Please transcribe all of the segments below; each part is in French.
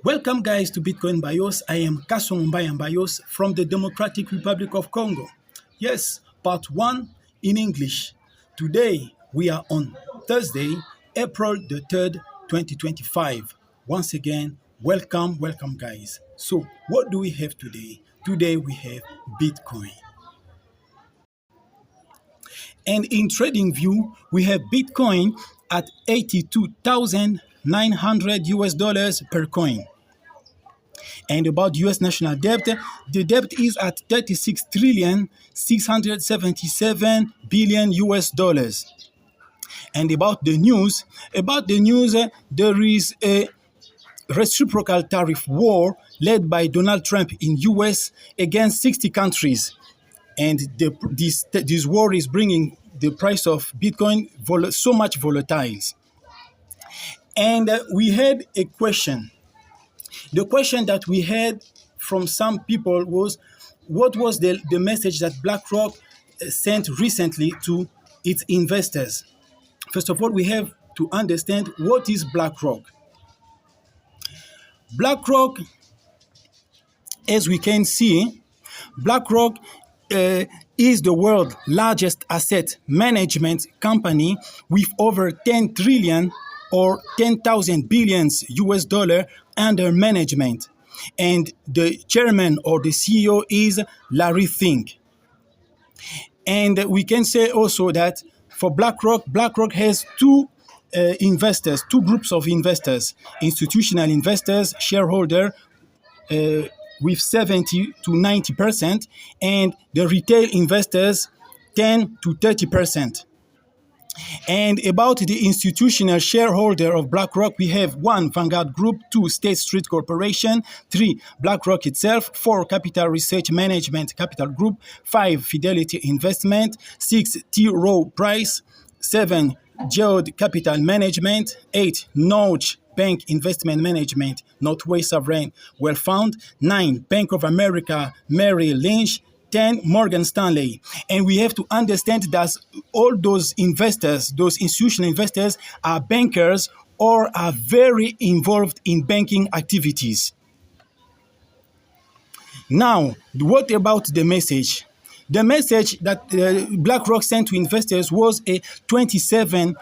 Welcome, guys, to Bitcoin Bios. I am Kasson Mbayan Bios from the Democratic Republic of Congo. Yes, part one in English. Today, we are on Thursday, April the 3rd, 2025. Once again, welcome, guys. So, what do we have today? Today, we have Bitcoin. And in TradingView, we have Bitcoin at 82,900 US dollars per coin. And about US national debt, the debt is at 36 trillion 677 billion US dollars. And about the news, there is a reciprocal tariff war led by Donald Trump in US against 60 countries. And this war is bringing the price of Bitcoin so much volatile. And we had a question. The question that we had from some people was, what was the message that BlackRock sent recently to its investors? First of all, we have to understand what is BlackRock. BlackRock, as we can see, BlackRock is the world's largest asset management company with over 10 trillion or 10,000 billions US dollar under management. And the chairman or the CEO is Larry Fink. And we can say also that for BlackRock, BlackRock has two groups of investors: institutional investors, shareholder, with 70 to 90%, and the retail investors 10 to 30%. And about the institutional shareholder of BlackRock, we have 1, Vanguard Group; 2, State Street Corporation; 3, BlackRock itself; 4, Capital Research Management Capital Group; 5, Fidelity Investment; 6, T. Rowe Price; 7, Geode Capital Management; 8, Notch Bank Investment Management, Northway Sovereign Wealth Fund; 9, Bank of America Merrill Lynch; 10, Morgan Stanley. And we have to understand that all those investors, those institutional investors, are bankers or are very involved in banking activities. Now, what about the message? The message that BlackRock sent to investors was a 27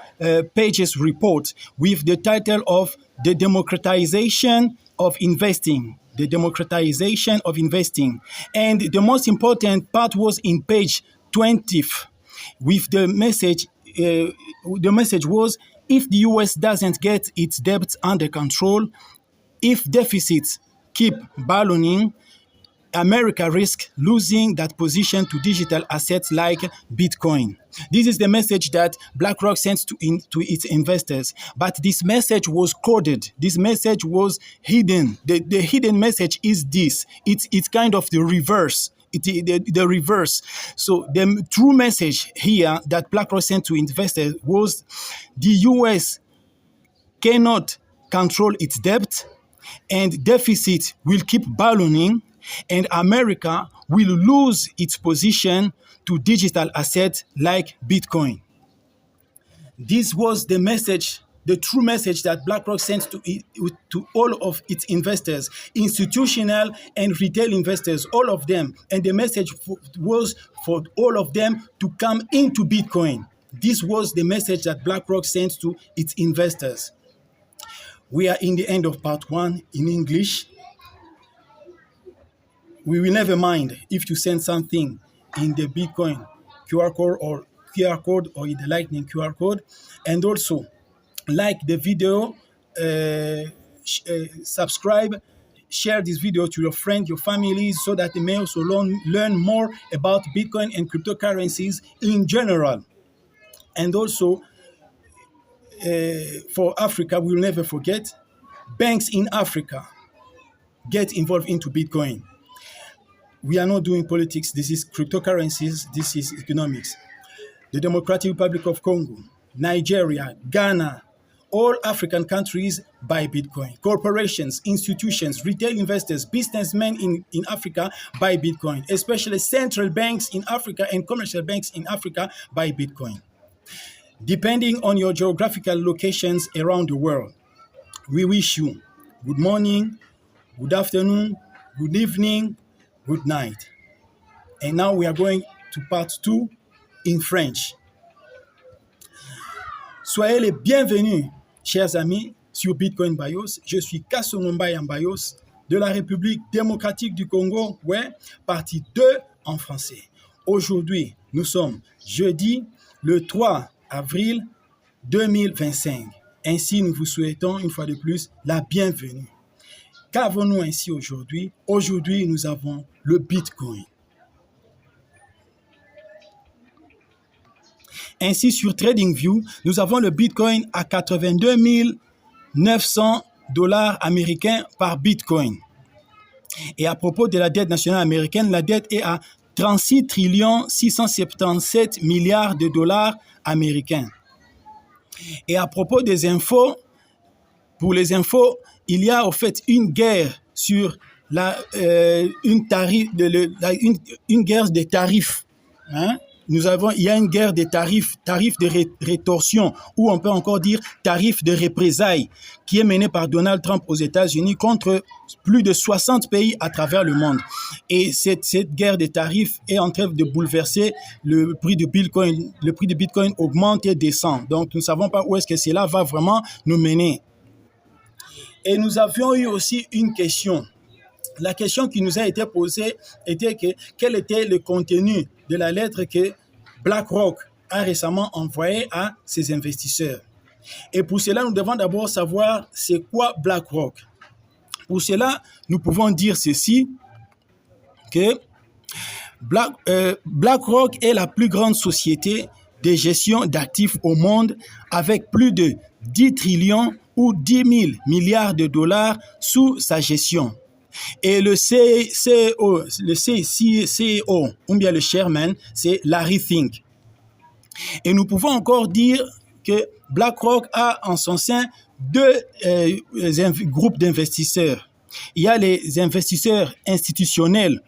pages report with the title of The Democratization of Investing. The democratization of investing. And the most important part was in page 20 with the message. The message was, if the US doesn't get its debts under control, if deficits keep ballooning, America risks losing that position to digital assets like Bitcoin. This is the message that BlackRock sent to its investors. But this message was coded. This message was hidden. The hidden message is this. It's kind of the reverse. The reverse. So the true message here that BlackRock sent to investors was, the US cannot control its debt, and deficit will keep ballooning, and America will lose its position to digital assets like Bitcoin. This was the message, the true message that BlackRock sent to all of its investors, institutional and retail investors, all of them. And the message was for all of them to come into Bitcoin. This was the message that BlackRock sent to its investors. We are in the end of part one in English. We will never mind if you send something in the Bitcoin QR code or in the Lightning QR code. And also, like the video, subscribe, share this video to your friends, your families, so that they may also learn more about Bitcoin and cryptocurrencies in general. And also, for Africa, we will never forget, banks in Africa get involved into Bitcoin. We are not doing politics. This is cryptocurrencies. This is economics. The Democratic Republic of Congo, Nigeria, Ghana, all African countries buy Bitcoin. Corporations, institutions, retail investors, businessmen in Africa buy Bitcoin. Especially central banks in Africa and commercial banks in Africa buy Bitcoin. Depending on your geographical locations around the world, we wish you good morning, good afternoon, good evening, good night. And now we are going to part 2 in French. Soyez les bienvenus, chers amis, sur Bitcoin Bios. Je suis Kasongomba Yambayos de la République démocratique du Congo, ouais, partie 2 en français. Aujourd'hui, nous sommes jeudi, le 3 avril 2025. Ainsi, nous vous souhaitons une fois de plus la bienvenue. Qu'avons-nous ainsi aujourd'hui? Aujourd'hui, nous avons le Bitcoin. Ainsi, sur TradingView, nous avons le Bitcoin à 82 900 $ américains par Bitcoin. Et à propos de la dette nationale américaine, la dette est à 36 677 milliards de dollars américains. Et à propos des infos, pour les infos, il y a au fait une guerre sur une guerre des tarifs. Hein? Il y a une guerre des tarifs de rétorsion, ou on peut encore dire tarifs de représailles, qui est menée par Donald Trump aux États-Unis contre plus de 60 pays à travers le monde. Et cette guerre des tarifs est en train de bouleverser le prix de Bitcoin. Le prix de Bitcoin augmente et descend. Donc, nous ne savons pas où est-ce que cela va vraiment nous mener. Et nous avions eu aussi une question. La question qui nous a été posée était quel était le contenu de la lettre que BlackRock a récemment envoyée à ses investisseurs. Et pour cela, nous devons d'abord savoir c'est quoi BlackRock. Pour cela, nous pouvons dire ceci, que BlackRock est la plus grande société de gestion d'actifs au monde avec plus de 10 trillions ou 10 000 milliards de dollars sous sa gestion. Et le CEO, ou bien le chairman, c'est Larry Fink. Et nous pouvons encore dire que BlackRock a en son sein 2 groupes d'investisseurs. Il y a les investisseurs institutionnels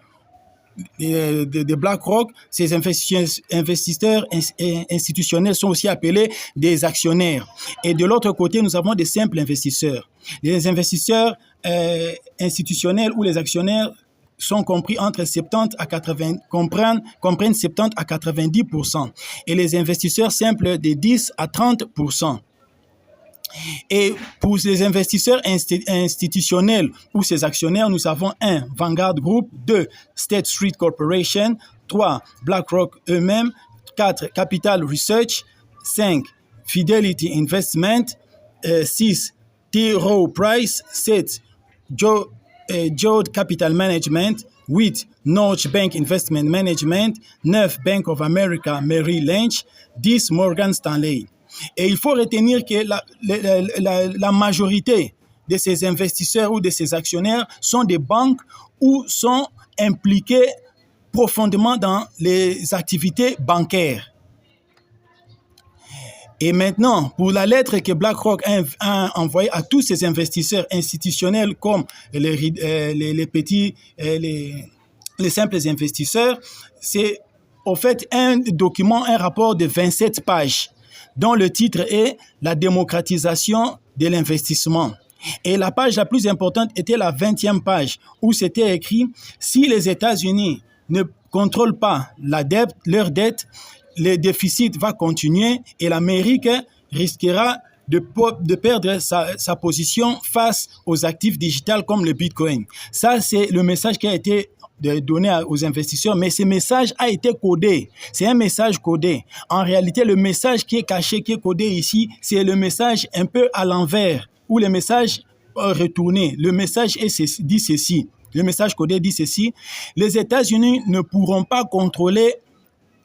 de BlackRock. Ces investisseurs institutionnels sont aussi appelés des actionnaires. Et de l'autre côté, nous avons des simples investisseurs. Les investisseurs institutionnels ou les actionnaires sont compris entre 70 à 80, comprennent 70 à 90%. Et les investisseurs simples de 10 à 30%. Et pour les investisseurs institutionnels ou ces actionnaires, nous avons 1. Vanguard Group, 2. State Street Corporation, 3. BlackRock eux-mêmes, 4. Capital Research, 5. Fidelity Investment, 6. T. Rowe Price, 7. Jode Capital Management, 8. North Bank Investment Management, 9. Bank of America Merrill Lynch, 10. Morgan Stanley. Et il faut retenir que la majorité de ces investisseurs ou de ces actionnaires sont des banques ou sont impliqués profondément dans les activités bancaires. Et maintenant, pour la lettre que BlackRock a envoyée à tous ces investisseurs institutionnels comme les petits, les simples investisseurs, c'est au fait un document, un rapport de 27 pages. Dont le titre est « La démocratisation de l'investissement ». Et la page la plus importante était la 20e page, où c'était écrit « Si les États-Unis ne contrôlent pas leur dette, le déficit va continuer et l'Amérique risquera de perdre sa position face aux actifs digitaux comme le Bitcoin ». Ça, c'est le message qui a été donné aux investisseurs, mais ce message a été codé. C'est un message codé. En réalité, le message qui est caché, qui est codé ici, c'est le message un peu à l'envers, ou le message retourné. Le message dit ceci. Le message codé dit ceci. Les États-Unis ne pourront pas contrôler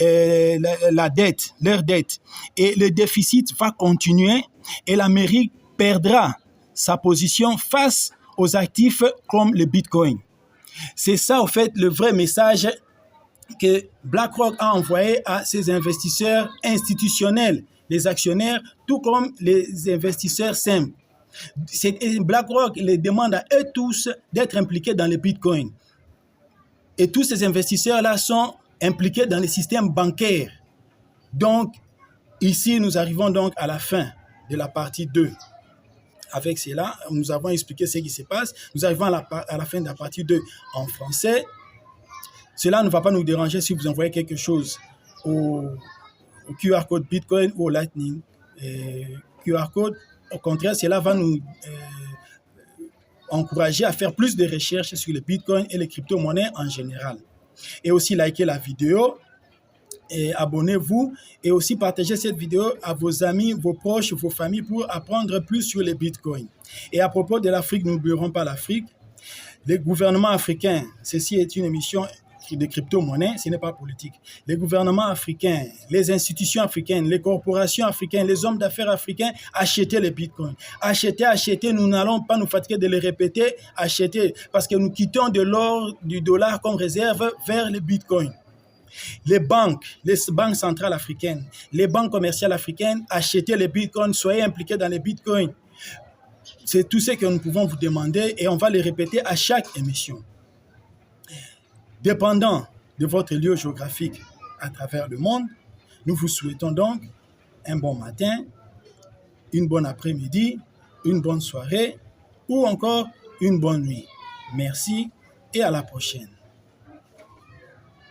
la dette, leur dette. Et le déficit va continuer et l'Amérique perdra sa position face aux actifs comme le Bitcoin. C'est ça, en fait, le vrai message que BlackRock a envoyé à ses investisseurs institutionnels, les actionnaires, tout comme les investisseurs simples. BlackRock les demande à eux tous d'être impliqués dans le Bitcoin. Et tous ces investisseurs-là sont impliqués dans le système bancaire. Donc, ici, nous arrivons donc à la fin de la partie 2. Avec cela, nous avons expliqué ce qui se passe. Nous arrivons à la fin de la partie 2 en français. Cela ne va pas nous déranger si vous envoyez quelque chose au QR code Bitcoin ou au Lightning QR code. Au contraire, cela va nous encourager à faire plus de recherches sur le Bitcoin et les crypto-monnaies en général. Et aussi likez la vidéo et abonnez-vous et aussi partagez cette vidéo à vos amis, vos proches, vos familles pour apprendre plus sur les Bitcoins. Et à propos de l'Afrique, n'oublierons pas l'Afrique. Les gouvernements africains, ceci est une émission de crypto-monnaie, ce n'est pas politique. Les gouvernements africains, les institutions africaines, les corporations africaines, les hommes d'affaires africains, achetez les bitcoins. Achetez, nous n'allons pas nous fatiguer de les répéter, achetez, parce que nous quittons de l'or, du dollar comme réserve vers les bitcoins. Les banques centrales africaines, les banques commerciales africaines, achetez les bitcoins, soyez impliqués dans les bitcoins. C'est tout ce que nous pouvons vous demander et on va les répéter à chaque émission. Dépendant de votre lieu géographique à travers le monde, nous vous souhaitons donc un bon matin, une bonne après-midi, une bonne soirée ou encore une bonne nuit. Merci et à la prochaine.